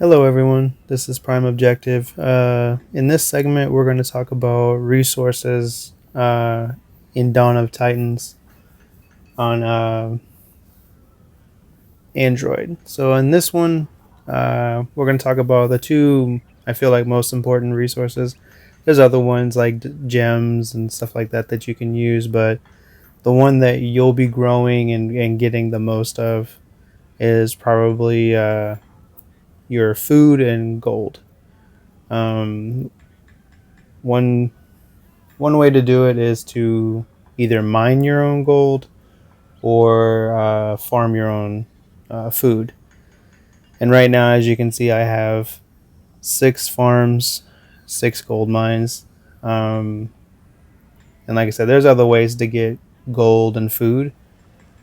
Hello, everyone. This is Prime Objective. In this segment, we're going to talk about resources in Dawn of Titans on Android. So, in this one, we're going to talk about the two I feel like most important resources. There's other ones like gems and stuff like that that you can use, but the one that you'll be growing and getting the most of is probably your food and gold. Um, one One way to do it is to either mine your own gold or farm your own food. And right now, as you can see, I have 6 farms, 6 gold mines. Um, and like I said, there's other ways to get gold and food.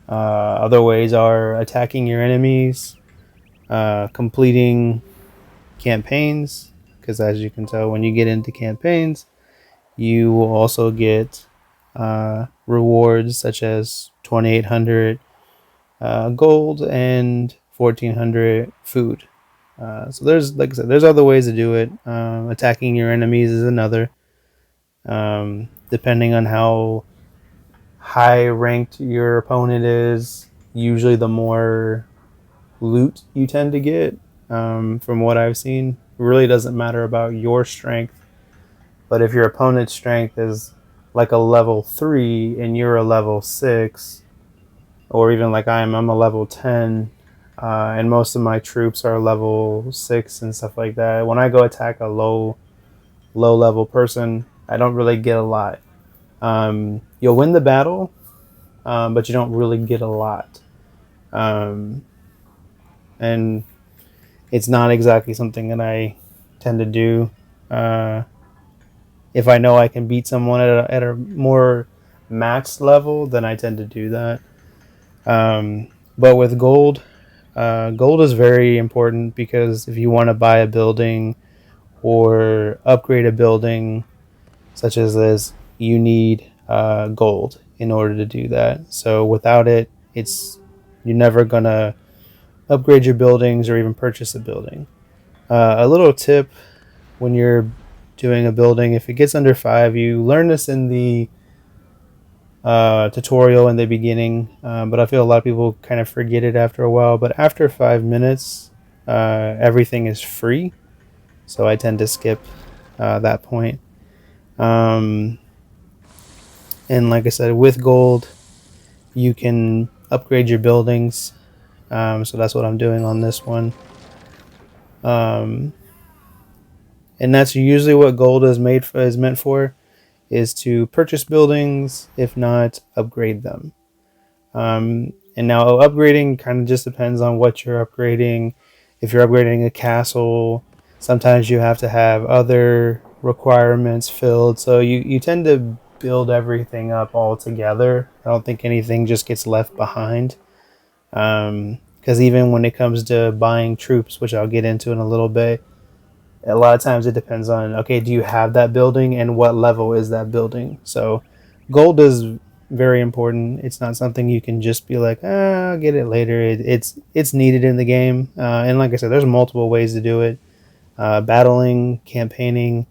Other ways are attacking your enemies, completing campaigns, because as you can tell, when you get into campaigns, you will also get rewards such as 2,800 gold and 1,400 food. So there's, like I said, there's other ways to do it. Attacking your enemies is another. Depending on how high ranked your opponent is, usually the more loot you tend to get. From what I've seen, it really doesn't matter about your strength. But if your opponent's strength is like a level 3 and you're a level 6, or even like I'm a level 10, and most of my troops are level 6 and stuff like that. When I go attack a low level person, I don't really get a lot. You'll win the battle, but you don't really get a lot. Um, and it's not exactly something that I tend to do. Uh, if I know I can beat someone at a more max level, then I tend to do that. But with gold, gold is very important because if you want to buy a building or upgrade a building, such as this, you need gold in order to do that. So without it, you're never gonna upgrade your buildings or even purchase a building. A little tip when you're doing a building, if it gets under 5, you learn this in the tutorial in the beginning, but I feel a lot of people kind of forget it after a while. But after 5 minutes, everything is free, so I tend to skip that point. Um, and like I said, with gold, you can upgrade your buildings. So that's what I'm doing on this one. Um, and that's usually what gold is meant for, is to purchase buildings, if not upgrade them. And now upgrading kind of just depends on what you're upgrading. If you're upgrading a castle, sometimes you have to have other requirements filled. So you tend to build everything up all together. I don't think anything just gets left behind. Because even when it comes to buying troops, which I'll get into in a little bit, a lot of times it depends on, okay, do you have that building and what level is that building? So gold is very important. It's not something you can just be like, I'll get it later. It's needed in the game. And like I said, there's multiple ways to do it. Battling, campaigning,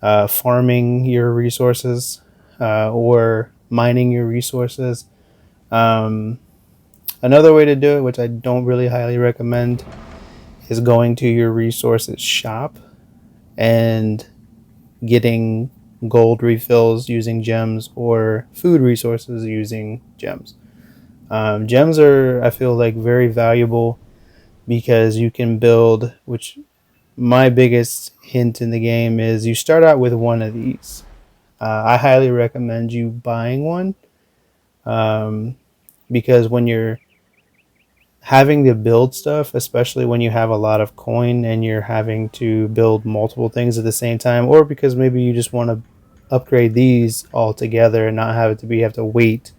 farming your resources, or mining your resources. Um, Another way to do it, which I don't really highly recommend, is going to your resources shop and getting gold refills using gems or food resources using gems. Gems are, I feel like, very valuable because you can build, which my biggest hint in the game is you start out with one of these. I highly recommend you buying one, um, because when you're having to build stuff, especially when you have a lot of coin and you're having to build multiple things at the same time, or because maybe you just want to upgrade these all together and not have it to be have to wait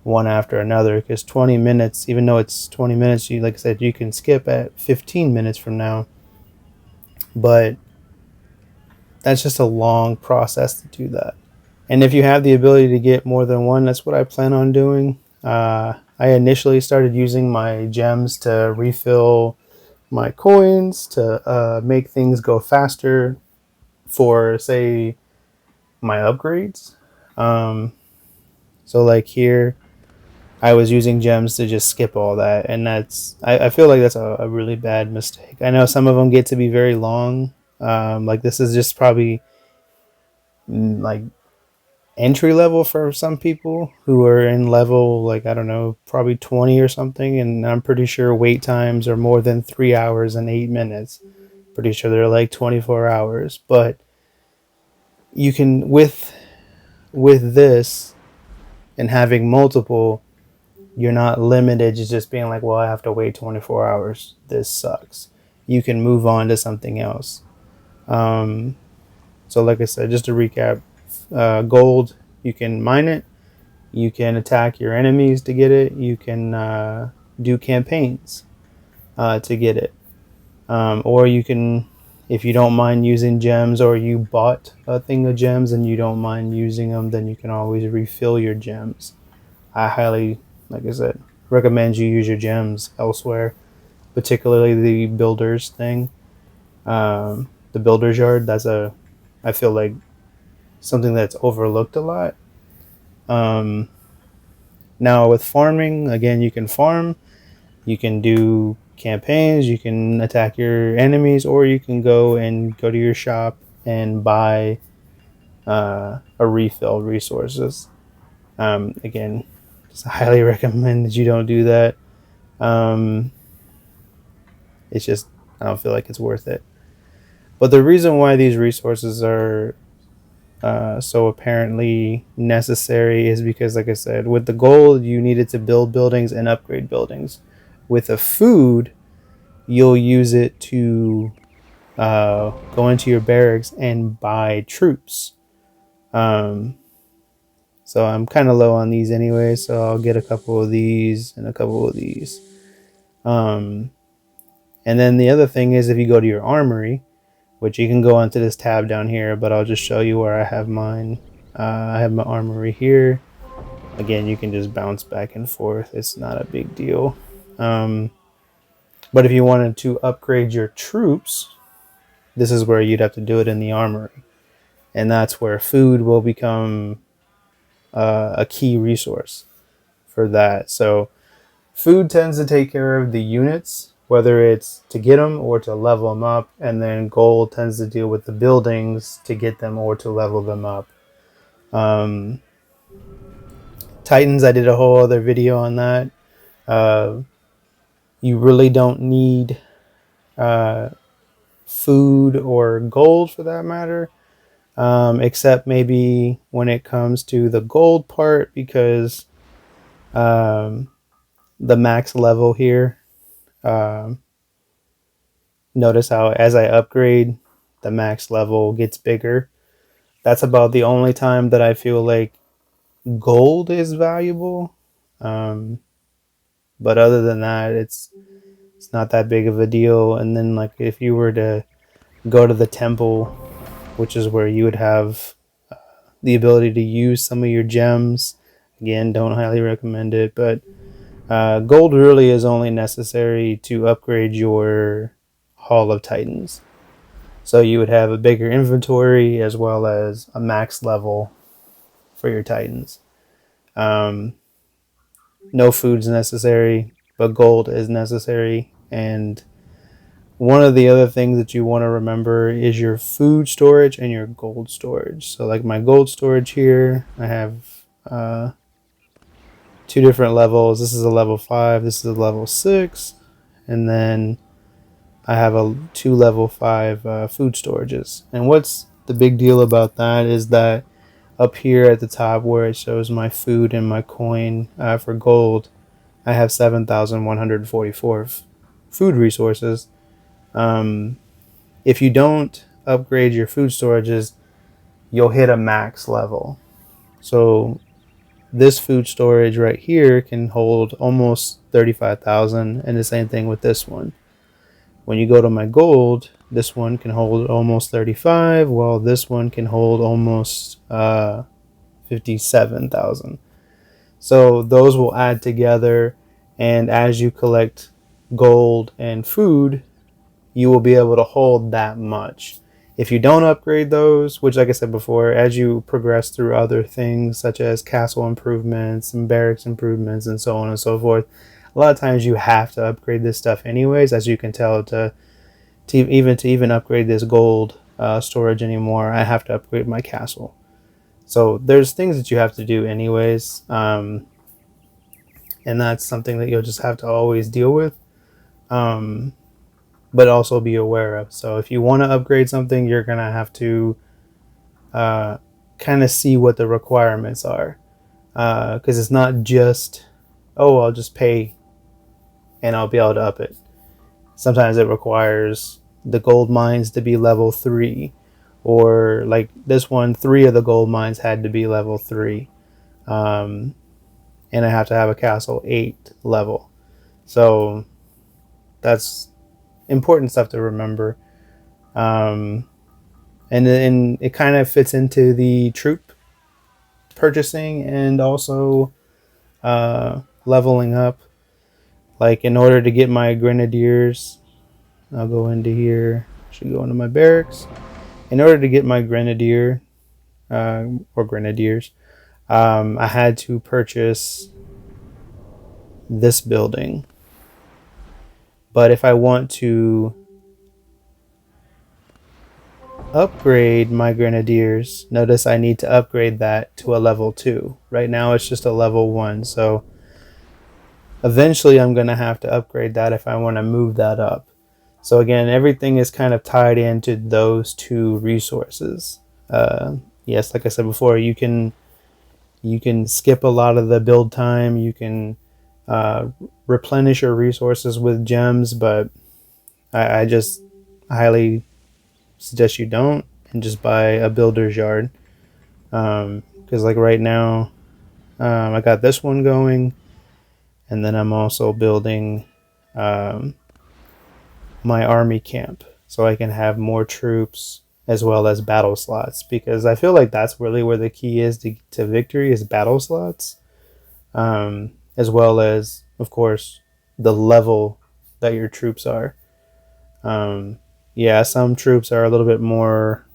one after another. Because 20 minutes, even though it's 20 minutes, you, like I said, you can skip at 15 minutes from now, but that's just a long process to do that. And if you have the ability to get more than one, that's what I plan on doing. I initially started using my gems to refill my coins to make things go faster for, say, my upgrades. Um, so like here, I was using gems to just skip all that, and I feel like that's a really bad mistake. I know some of them get to be very long. Like this is just probably like entry level for some people who are in level, like, I don't know, probably 20 or something, and I'm pretty sure wait times are more than 3 hours and 8 minutes. Pretty sure they're like 24 hours, but you can with this and having multiple, you're not limited to just being like, well, I have to wait 24 hours. This sucks. You can move on to something else. Um, so, like I said, just to recap, gold, you can mine it. You can attack your enemies to get it. You can do campaigns to get it. Or you can, if you don't mind using gems, or you bought a thing of gems and you don't mind using them, then you can always refill your gems. I highly, like I said, recommend you use your gems elsewhere, particularly the builders thing. The builder's yard, I feel like something that's overlooked a lot. Um, Now with farming, again, you can farm, you can do campaigns, you can attack your enemies, or you can go to your shop and buy a refill resources. Again, just highly recommend that you don't do that. Um, it's just, I don't feel like it's worth it. But the reason why these resources are so apparently necessary is because, like I said, with the gold, you needed to build buildings and upgrade buildings. With the food, you'll use it to go into your barracks and buy troops. Um, so I'm kind of low on these anyway, so I'll get a couple of these and a couple of these. Um, and then the other thing is, if you go to your armory, which you can go onto this tab down here, but I'll just show you where I have mine. I have my armory here. Again, you can just bounce back and forth. It's not a big deal. But if you wanted to upgrade your troops, this is where you'd have to do it in the armory. And that's where food will become a key resource for that. So food tends to take care of the units, whether it's to get them or to level them up, and then gold tends to deal with the buildings to get them or to level them up. Um, Titans, I did a whole other video on that. You really don't need food or gold for that matter, except maybe when it comes to the gold part, because the max level here, um, notice how as I upgrade, the max level gets bigger. That's about the only time that I feel like gold is valuable. Um, but other than that, it's not that big of a deal. And then, like, if you were to go to the temple, which is where you would have the ability to use some of your gems, again, don't highly recommend it, but gold really is only necessary to upgrade your Hall of Titans. So you would have a bigger inventory as well as a max level for your Titans. Um, no food's necessary, but gold is necessary. And one of the other things that you want to remember is your food storage and your gold storage. So, like my gold storage here, I have two different levels. This is a level 5, this is a level 6, and then I have two level 5 food storages. And what's the big deal about that is that up here at the top where it shows my food and my coin for gold, I have 7,144 food resources. Um, if you don't upgrade your food storages, you'll hit a max level. So this food storage right here can hold almost 35,000, and the same thing with this one. When you go to my gold, this one can hold almost 35, while this one can hold almost 57,000. So those will add together, and as you collect gold and food, you will be able to hold that much. If you don't upgrade those, which like I said before, as you progress through other things such as castle improvements and barracks improvements and so on and so forth, a lot of times you have to upgrade this stuff anyways. As you can tell, to even upgrade this gold storage anymore, I have to upgrade my castle. So there's things that you have to do anyways, and that's something that you'll just have to always deal with, but also be aware of. So if you want to upgrade something, you're gonna have to kind of see what the requirements are, because it's not just, oh, I'll just pay and I'll be able to up it. Sometimes it requires the gold mines to be level 3, or like this one, 3 of the gold mines had to be level 3, and I have to have a castle 8 level. So that's important stuff to remember. And it kind of fits into the troop purchasing and also leveling up. Like in order to get my grenadiers, I'll go into here. Should go into my barracks. In order to get my grenadier or grenadiers, I had to purchase this building. But if I want to upgrade my grenadiers, notice I need to upgrade that to a level 2. Right now it's just a level 1, so eventually I'm going to have to upgrade that if I want to move that up. So again, everything is kind of tied into those two resources. Yes, like I said before, you can skip a lot of the build time. You can replenish your resources with gems, but I just highly suggest you don't, and just buy a builder's yard. Because like right now, I got this one going, and then I'm also building my army camp so I can have more troops as well as battle slots, because I feel like that's really where the key is to victory, is battle slots, as well as, of course, the level that your troops are. Yeah, some troops are a little bit more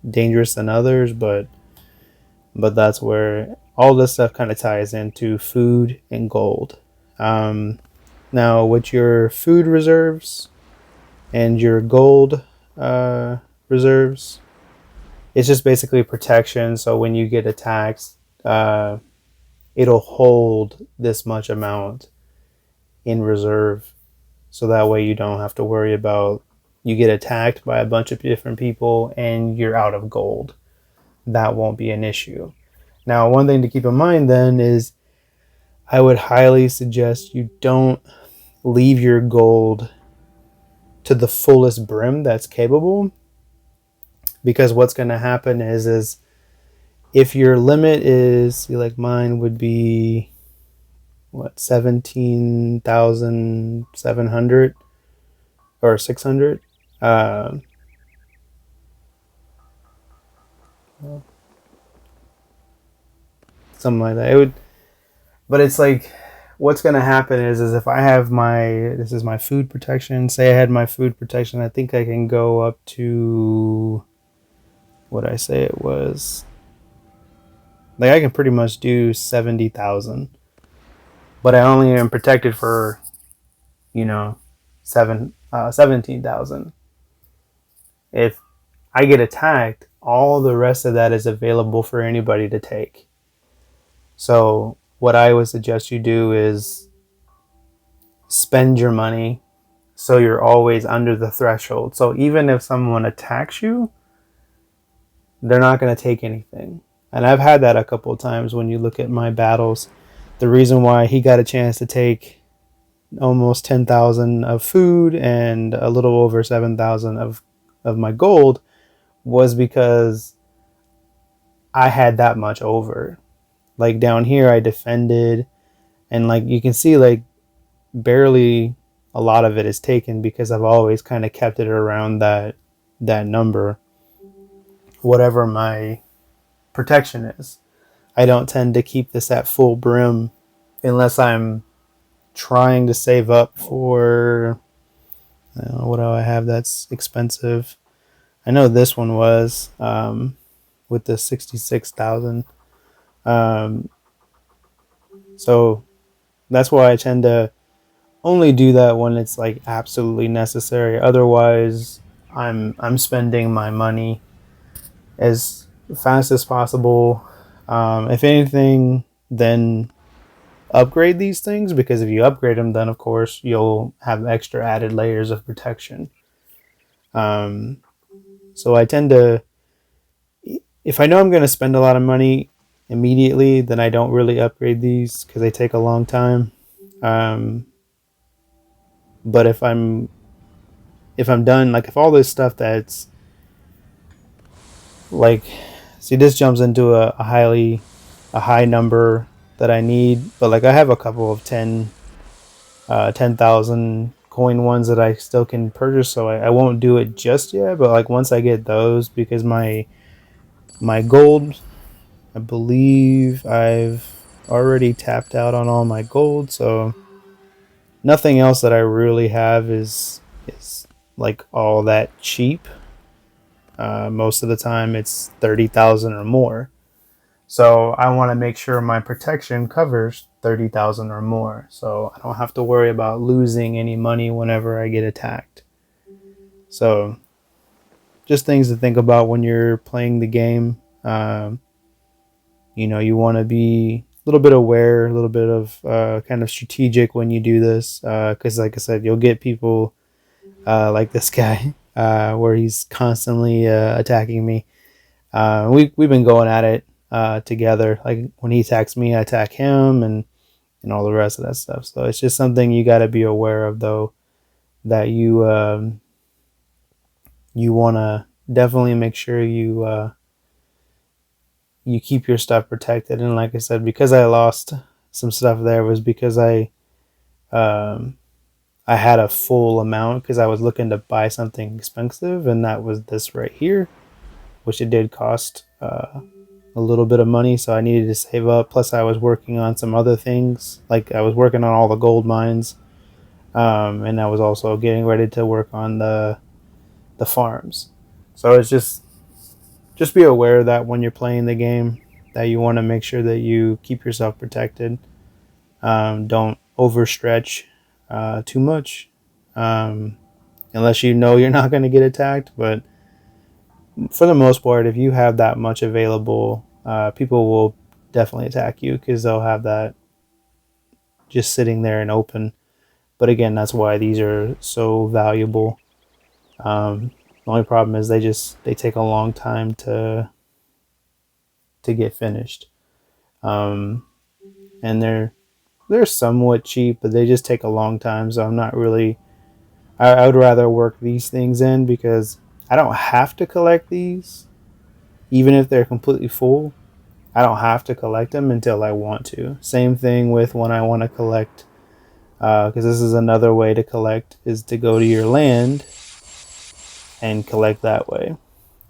dangerous than others, but that's where all this stuff kind of ties into food and gold. Now, with your food reserves and your gold reserves, it's just basically protection. So when you get attacked, it'll hold this much amount in reserve, so that way you don't have to worry about you get attacked by a bunch of different people and you're out of gold. That won't be an issue. Now, one thing to keep in mind then is I would highly suggest you don't leave your gold to the fullest brim that's capable, because what's going to happen is if your limit is, like mine would be, what, 17,700 or 600, something like that. It would, but it's like, what's going to happen is if I have this is my food protection. Say I had my food protection, I think I can go up to, what I say it was, like I can pretty much do 70,000, but I only am protected for, 17,000. If I get attacked, all the rest of that is available for anybody to take. So what I would suggest you do is spend your money so you're always under the threshold. So even if someone attacks you, they're not going to take anything. And I've had that a couple of times when you look at my battles. The reason why he got a chance to take almost 10,000 of food and a little over 7,000 of my gold was because I had that much over. Like down here I defended, and like you can see, like barely a lot of it is taken because I've always kind of kept it around that number, whatever my protection is. I don't tend to keep this at full brim unless I'm trying to save up for What do I have that's expensive? I know this one was with the 66,000. Um, so that's why I tend to only do that when it's like absolutely necessary. Otherwise, I'm spending my money as fast as possible. If anything, then upgrade these things, because if you upgrade them, then of course you'll have extra added layers of protection. Um, so I tend to, if I know I'm going to spend a lot of money immediately, then I don't really upgrade these because they take a long time. Um, but if I'm done, like if all this stuff that's like, see, this jumps into a high number that I need, but like I have a couple of 10,000 coin ones that I still can purchase, so I won't do it just yet. But like once I get those, because my gold, I believe I've already tapped out on all my gold, so nothing else that I really have is like all that cheap. Most of the time, it's 30,000 or more. So I want to make sure my protection covers 30,000 or more, so I don't have to worry about losing any money whenever I get attacked. So just things to think about when you're playing the game. You want to be a little bit aware, a little bit of kind of strategic when you do this, because like I said, you'll get people like this guy where he's constantly attacking me. We've been going at it together. Like when he attacks me, I attack him, and all the rest of that stuff. So it's just something you got to be aware of, though, that you want to definitely make sure you keep your stuff protected. And like I said, because I lost some stuff there was because um, I had a full amount because I was looking to buy something expensive, and that was this right here, which it did cost a little bit of money, so I needed to save up. Plus, I was working on some other things, like I was working on all the gold mines, and I was also getting ready to work on the farms. So it's just be aware that when you're playing the game, that you want to make sure that you keep yourself protected. Don't overstretch too much, um, unless you know you're not going to get attacked. But for the most part, if you have that much available, people will definitely attack you because they'll have that just sitting there and open. But again, that's why these are so valuable. The only problem is they take a long time to get finished, um, and they're somewhat cheap, but they just take a long time. So I'm not really. I would rather work these things in because I don't have to collect these, even if they're completely full. I don't have to collect them until I want to. Same thing with when I want to collect, because this is another way to collect, is to go to your land and collect that way.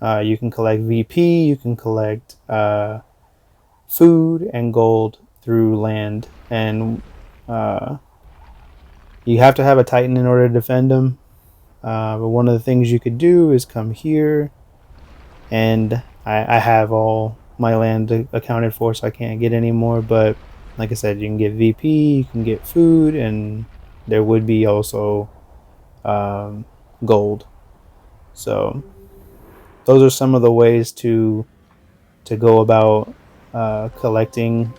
You can collect VP, you can collect food and gold through land, and uh, you have to have a Titan in order to defend them. But one of the things you could do is come here, and I have all my land accounted for, so I can't get any more. But like I said, you can get VP, you can get food, and there would be also gold. So those are some of the ways to go about collecting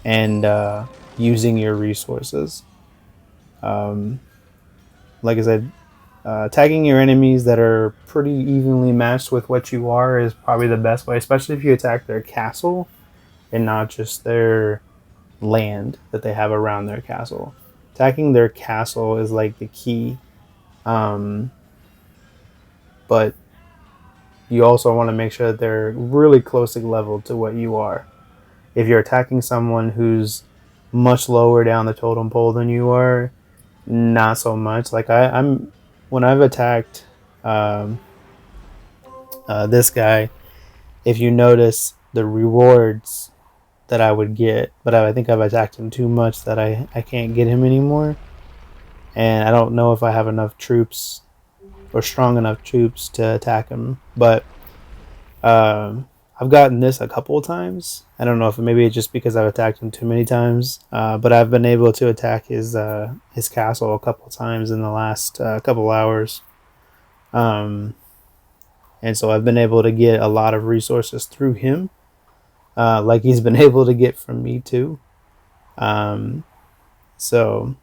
and using your resources. Um, like I said, tagging your enemies that are pretty evenly matched with what you are is probably the best way, especially if you attack their castle and not just their land that they have around their castle. Attacking their castle is like the key. Um, but you also want to make sure that they're really closely leveled to what you are. If you're attacking someone who's much lower down the totem pole than you are, not so much. Like I'm when I've attacked um, this guy, if you notice the rewards that I would get, but I think I've attacked him too much that I can't get him anymore. and I don't know if I have enough troops or strong enough troops to attack him. But I've gotten this a couple of times. I don't know if maybe it's just because I've attacked him too many times, but I've been able to attack his castle a couple of times in the last couple hours. Um, and so I've been able to get a lot of resources through him, like he's been able to get from me too. Um, so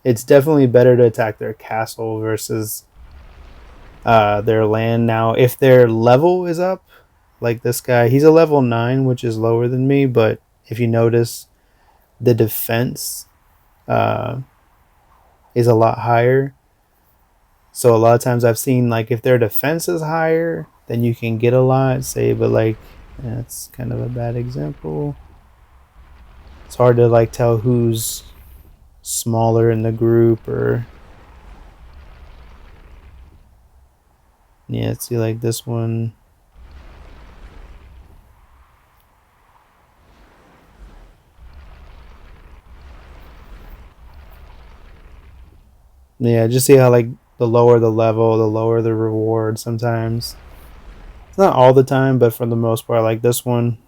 it's definitely better to attack their castle versus their land. Now, if their level is up, like this guy, he's a level 9, which is lower than me, but if you notice, the defense uh, is a lot higher. So a lot of times I've seen, like, if their defense is higher, then you can get a lot, say, but like, that's kind of a bad example. It's hard to like tell who's smaller in the group, or yeah, let's see, like this one. Yeah, just see how like the lower the level, the lower the reward sometimes. It's not all the time, but for the most part, like this one,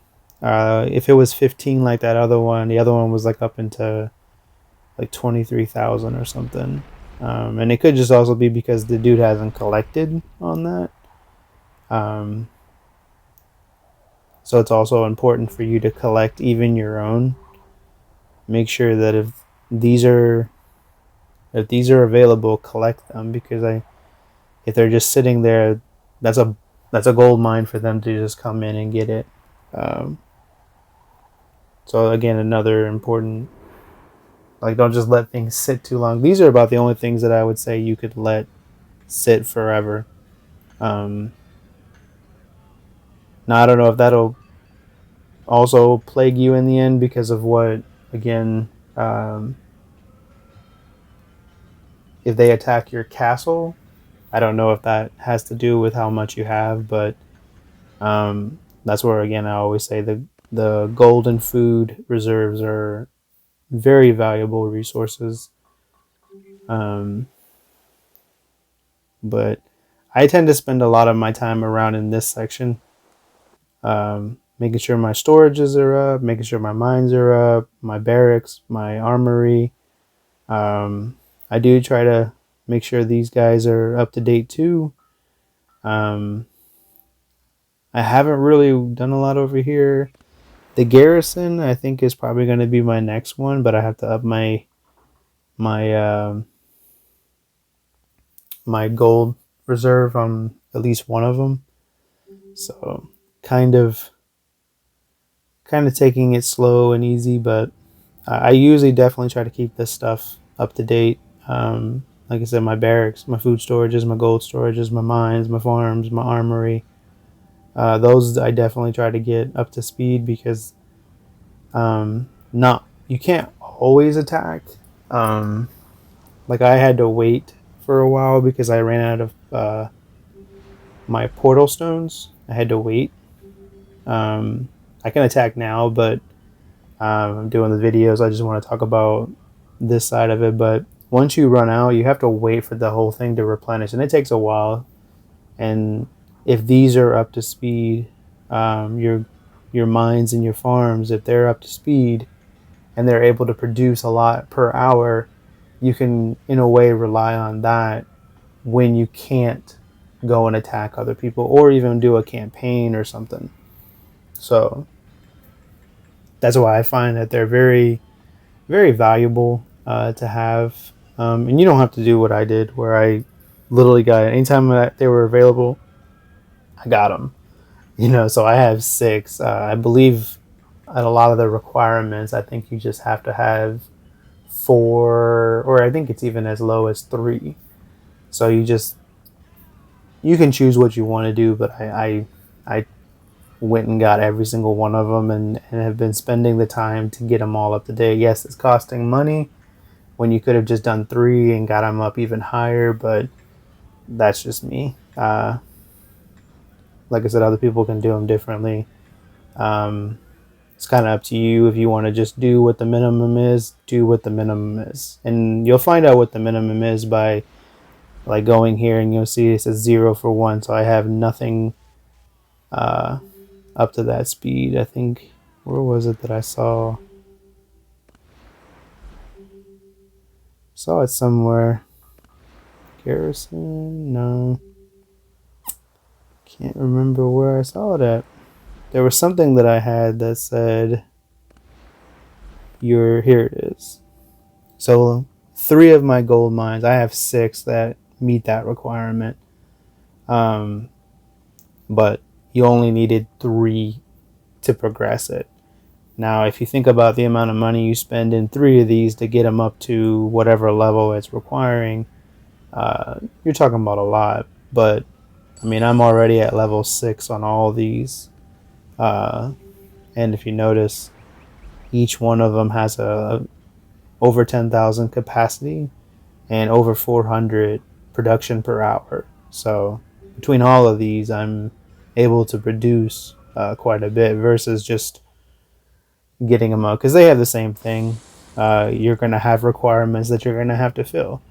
if it was 15 like that other one, the other one was like up into like 23,000 or something. And it could just also be because the dude hasn't collected on that. Um, so it's also important for you to collect even your own. Make sure that these are if these are available, collect them, because if they're just sitting there, that's a gold mine for them to just come in and get it. Um, so again, another important, like, don't just let things sit too long. These are about the only things that I would say you could let sit forever. Um, Now I don't know if that'll also plague you in the end because of what, again, um, if they attack your castle. I don't know if that has to do with how much you have, but that's where, again, I always say the golden food reserves are very valuable resources. Um, but I tend to spend a lot of my time around in this section, making sure my storages are up, making sure my mines are up, my barracks, my armory. I do try to make sure these guys are up to date too. Um, I haven't really done a lot over here. The garrison, I think, is probably going to be my next one, but I have to up my my gold reserve on at least one of them. So kind of taking it slow and easy, but I usually definitely try to keep this stuff up to date. Like I said, my barracks, my food storages, my gold storages, my mines, my farms, my armory. Those I definitely try to get up to speed because not you can't always attack. Um, like I had to wait for a while because I ran out of my portal stones. I had to wait. I can attack now, but I'm doing the videos. I just want to talk about this side of it. But once you run out, you have to wait for the whole thing to replenish, and it takes a while. And if these are up to speed, your mines and your farms, if they're up to speed and they're able to produce a lot per hour, you can in a way rely on that when you can't go and attack other people or even do a campaign or something. So that's why I find that they're very, very valuable to have. And you don't have to do what I did, where I literally got anytime that they were available, I got them. So I have 6. I believe at a lot of the requirements, I think you just have to have 4, or I think it's even as low as 3. So you can choose what you want to do, but I went and got every single one of them, and have been spending the time to get them all up to date. Yes, it's costing money when you could have just done 3 and got them up even higher, but that's just me. Like I said, other people can do them differently. Um, It's kind of up to you. If you want to just do what the minimum is, do what the minimum is, and you'll find out what the minimum is by like going here, and you'll see it says 0 for 1. So I have nothing uh, up to that speed. I think, where was it that I saw it somewhere? Garrison? No, can't remember where I saw it at. There was something that I had that said here it is. So 3 of my gold mines, I have 6 that meet that requirement. But you only needed 3 to progress it. Now, if you think about the amount of money you spend in 3 of these to get them up to whatever level it's requiring, you're talking about a lot. But I mean, I'm already at level 6 on all these. And if you notice, each one of them has a over 10,000 capacity and over 400 production per hour. So between all of these, I'm able to produce quite a bit versus just getting them up, because they have the same thing. You're going to have requirements that you're going to have to fill.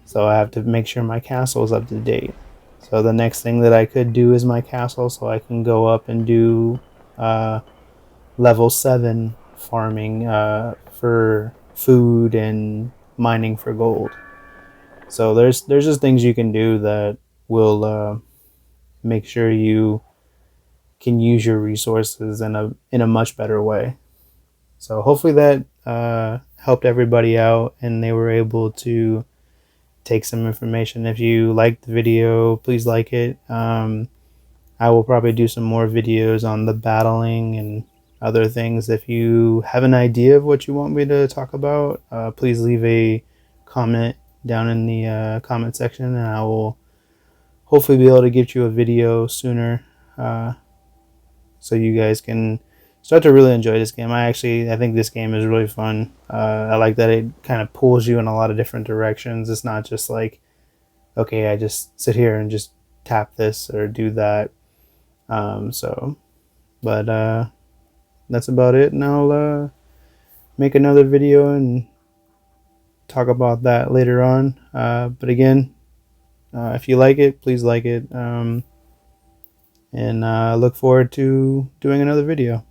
So I have to make sure my castle is up to date. So the next thing that I could do is my castle, so I can go up and do level 7 farming for food and mining for gold. So there's just things you can do that will make sure you can use your resources in a much better way. So hopefully that helped everybody out and they were able to take some information. If you liked the video, please like it. I will probably do some more videos on the battling and other things. If you have an idea of what you want me to talk about, please leave a comment down in the comment section, and I will hopefully be able to get you a video sooner, so you guys can start to really enjoy this game. I think this game is really fun. I like that it kind of pulls you in a lot of different directions. It's not just like, okay, I just sit here and just tap this or do that. But that's about it, and I'll make another video and talk about that later on. But again, if you like it, please like it, and look forward to doing another video.